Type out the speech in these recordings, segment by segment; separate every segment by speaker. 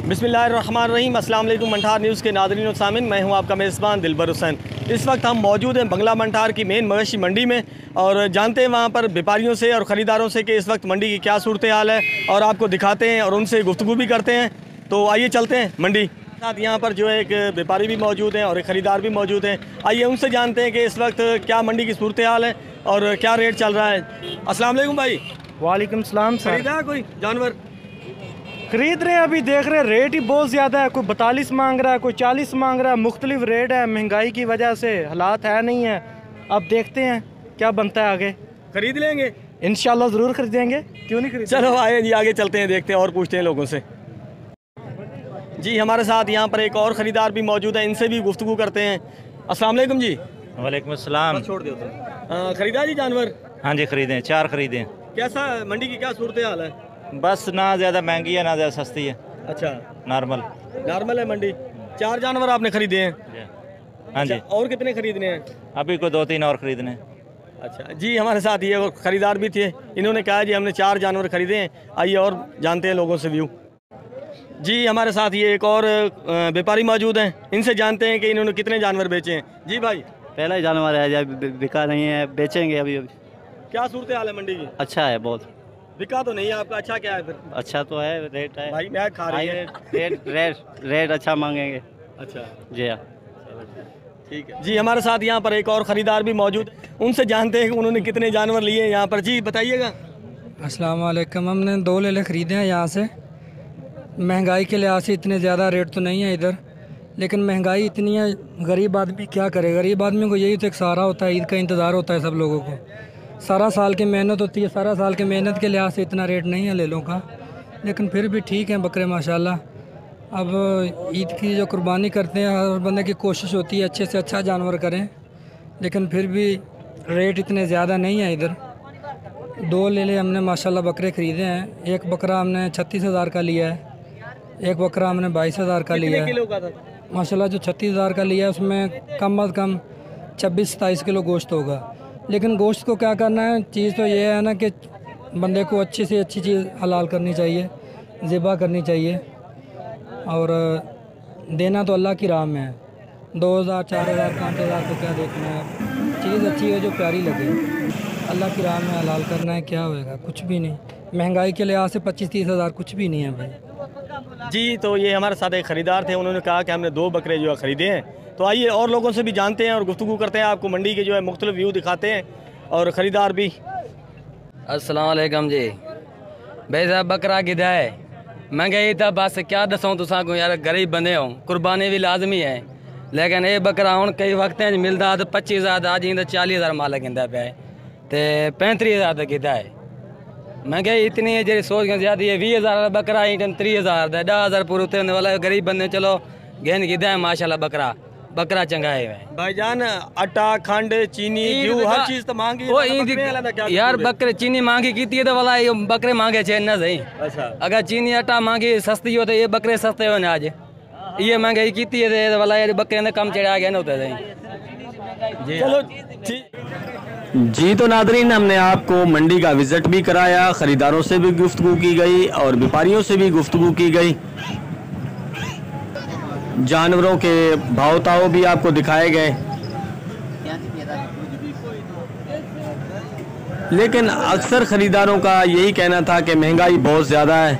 Speaker 1: बिस्मिल्लाहिर्रहमानिर्रहीम। अस्सलाम वालेकुम मंठार न्यूज़ के नाज़रीन और सामिन, मैं हूं आपका मेज़बान दिलबर हुसैन। इस वक्त हम मौजूद हैं बंगला मंठार की मेन मवेशी मंडी में और जानते हैं वहां पर व्यापारियों से और ख़रीदारों से कि इस वक्त मंडी की क्या सूरत हाल है और आपको दिखाते हैं और उनसे गुफ्तगू भी करते हैं। तो आइए चलते हैं मंडी। साथ यहाँ पर जो है एक व्यापारी भी मौजूद हैं और एक ख़रीदार भी मौजूद हैं। आइए उनसे जानते हैं कि इस वक्त क्या मंडी की सूरत हाल है और क्या रेट चल रहा है। अस्सलाम वालेकुम भाई।
Speaker 2: वालेकुम सलाम सर।
Speaker 1: खरीदा कोई जानवर?
Speaker 2: खरीद रहे हैं, अभी देख रहे हैं रेट ही बहुत ज़्यादा है। कोई 42 मांग रहा है, कोई 40 मांग रहा है। मुख्तलिफ रेट है, महंगाई की वजह से हालात है नहीं है। अब देखते हैं क्या बनता है आगे।
Speaker 1: खरीद लेंगे
Speaker 2: इंशाल्लाह ज़रूर खरीदेंगे, क्यों नहीं खरीद।
Speaker 1: चलो आए जी, आगे चलते हैं, देखते हैं और पूछते हैं लोगों से। जी हमारे साथ यहाँ पर एक और ख़रीदार भी मौजूद है, इनसे भी गुफ्तगू करते हैं। अस्सलाम वालेकुम जी।
Speaker 3: वालेकुम अस्सलाम।
Speaker 1: छोड़ दो तो खरीदा जी जानवर?
Speaker 3: हाँ जी खरीदे, 4 खरीदे।
Speaker 1: कैसा मंडी की क्या सूरत हाल है?
Speaker 3: बस ना ज़्यादा महंगी है ना ज़्यादा सस्ती है।
Speaker 1: अच्छा,
Speaker 3: नॉर्मल
Speaker 1: है मंडी। 4 जानवर आपने खरीदे हैं?
Speaker 3: हाँ जी।
Speaker 1: और कितने खरीदने हैं?
Speaker 3: अभी को 2-3 और खरीदने हैं।
Speaker 1: अच्छा जी, हमारे साथ ये खरीदार भी थे, इन्होंने कहा जी हमने 4 जानवर खरीदे हैं। आइए और जानते हैं लोगों से व्यू। जी हमारे साथ ये एक और व्यापारी मौजूद हैं, इनसे जानते हैं कि इन्होंने कितने जानवर बेचे हैं। जी भाई।
Speaker 4: पहला ही जानवर है, जब बिका नहीं है, बेचेंगे अभी।
Speaker 1: क्या सूरत हाल है मंडी की?
Speaker 4: अच्छा है बहुत।
Speaker 1: बिका तो नहीं है आपका, अच्छा क्या है फिर?
Speaker 4: अच्छा तो है, रेट है
Speaker 1: भाई मैं खा रही है।
Speaker 4: रेट अच्छा मांगेंगे।
Speaker 1: अच्छा
Speaker 4: जी हाँ,
Speaker 1: ठीक है जी। हमारे साथ यहाँ पर एक और ख़रीदार भी मौजूद, उनसे जानते हैं कि उन्होंने कितने जानवर लिए हैं यहाँ पर। जी बताइएगा।
Speaker 5: अस्सलाम वालेकुम। हमने 2 लेले ख़रीदे हैं यहाँ से। महंगाई के लिहाज से इतने ज़्यादा रेट तो नहीं है इधर, लेकिन महंगाई इतनी है, गरीब आदमी क्या करे। गरीब आदमी को यही तो एक सहारा होता है, ईद का इंतज़ार होता है सब लोगों को। सारा साल की मेहनत होती है, सारा साल की मेहनत के लिहाज से इतना रेट नहीं है लेलों का, लेकिन फिर भी ठीक है बकरे माशाल्लाह। अब ईद की जो कुर्बानी करते हैं, हर बंदे की कोशिश होती है अच्छे से अच्छा जानवर करें, लेकिन फिर भी रेट इतने ज़्यादा नहीं है इधर। 2 लेले हमने माशाल्लाह बकरे ख़रीदे हैं। एक बकरा हमने 36,000 का लिया है, एक बकरा हमने 22,000 का लिया है। माशाल्लाह जो 36,000 का लिया है उसमें कम अज़ कम 26-27 किलो गोश्त होगा। लेकिन गोश्त को क्या करना है, चीज़ तो ये है ना कि बंदे को अच्छी से अच्छी चीज़ हलाल करनी चाहिए, ज़िबा करनी चाहिए, और देना तो अल्लाह की राह में है। 2,000, 4,000, 5,000 को क्या देखना है, चीज़ अच्छी है जो प्यारी लगे। अल्लाह की राह में हलाल करना है, क्या होएगा, कुछ भी नहीं। महंगाई के लिहाज से 25-30 हज़ार कुछ भी नहीं है भाई।
Speaker 1: जी तो ये हमारे साथ एक ख़रीदार थे, उन्होंने कहा कि हमने 2 बकरे जो है ख़रीदे हैं। तो आइए और लोगों से भी जानते हैं और गुफ्तगू करते हैं, आपको मंडी के जो है मुख्तलिफ व्यू दिखाते हैं और ख़रीदार भी।
Speaker 6: अस्सलाम वालेकुम जी। भाई साहब बकरा किदा है, महंगाई था बस क्या दसूँ तुसा को यार, गरीब बंदे हो, कुर्बानी भी लाजमी है, लेकिन ये बकरा हूँ कई वक्त मिलता तो 25,000 अज 40,000 माल गिंदा पे तो 35,000 तक किदा है। महंगाई इतनी है जी, सोच के ज्यादा है। 20,000 बकरा 30,000 का 10,000 पूरे उतरने वाला गरीब बंदे चलो गेंद किदा है माशाल्लाह। बकरा चंगा है
Speaker 1: भाईजान। आटा, खंड, चीनी, घी, हर चीज तो मांगी
Speaker 6: यार। बकरे चीनी मांगी की तो वाला ये बकरे मांगे छे ना सही।
Speaker 1: अच्छा,
Speaker 6: अगर चीनी आटा मांगी सस्ती हो तो ये बकरे सस्ते हो ना। आज ये महंगाई की है वाला ये बकरे ने कम चढ़ा गया ना होता सही।
Speaker 1: चलो जी। तो नादरीन, हमने आपको मंडी का विजिट भी कराया, ख़रीदारों से भी गुफ्तगू की गई और व्यापारियों से भी गुफ्तगू की गई। जानवरों के भाव ताव भी आपको दिखाए गए, लेकिन अक्सर ख़रीदारों का यही कहना था कि महंगाई बहुत ज़्यादा है,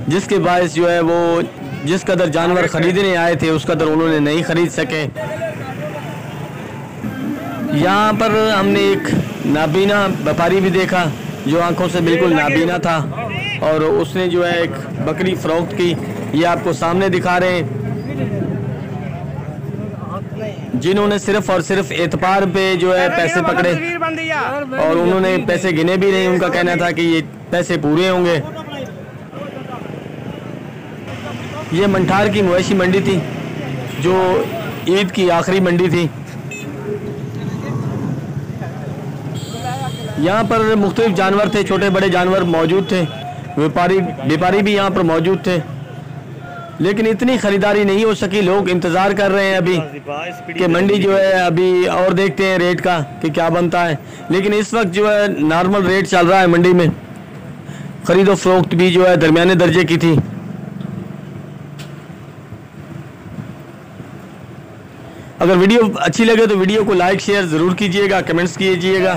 Speaker 1: जिसके बायस जो है वो जिस कदर जानवर ख़रीदने आए थे उस कदर उन्होंने नहीं ख़रीद सके। यहाँ पर हमने एक नाबीना व्यापारी भी देखा जो आंखों से बिल्कुल नाबीना था और उसने जो है एक बकरी फ़रोख्त की। ये आपको सामने दिखा रहे हैं, जिन्होंने सिर्फ और सिर्फ एतबार पे जो है पैसे पकड़े और उन्होंने पैसे गिने भी नहीं। उनका कहना था कि ये पैसे पूरे होंगे। ये मंठार की मवेशी मंडी थी जो ईद की आखिरी मंडी थी। यहाँ पर मुख्तलिफ जानवर थे, छोटे बड़े जानवर मौजूद थे, व्यापारी भी यहाँ पर मौजूद थे, लेकिन इतनी ख़रीदारी नहीं हो सकी। लोग इंतज़ार कर रहे हैं अभी कि मंडी जो है, अभी और देखते हैं रेट का कि क्या बनता है। लेकिन इस वक्त जो है नॉर्मल रेट चल रहा है मंडी में। ख़रीदो फरोख्त भी जो है दरमियाने दर्जे की थी। अगर वीडियो अच्छी लगे तो वीडियो को लाइक शेयर ज़रूर कीजिएगा, कमेंट्स कीजिएगा।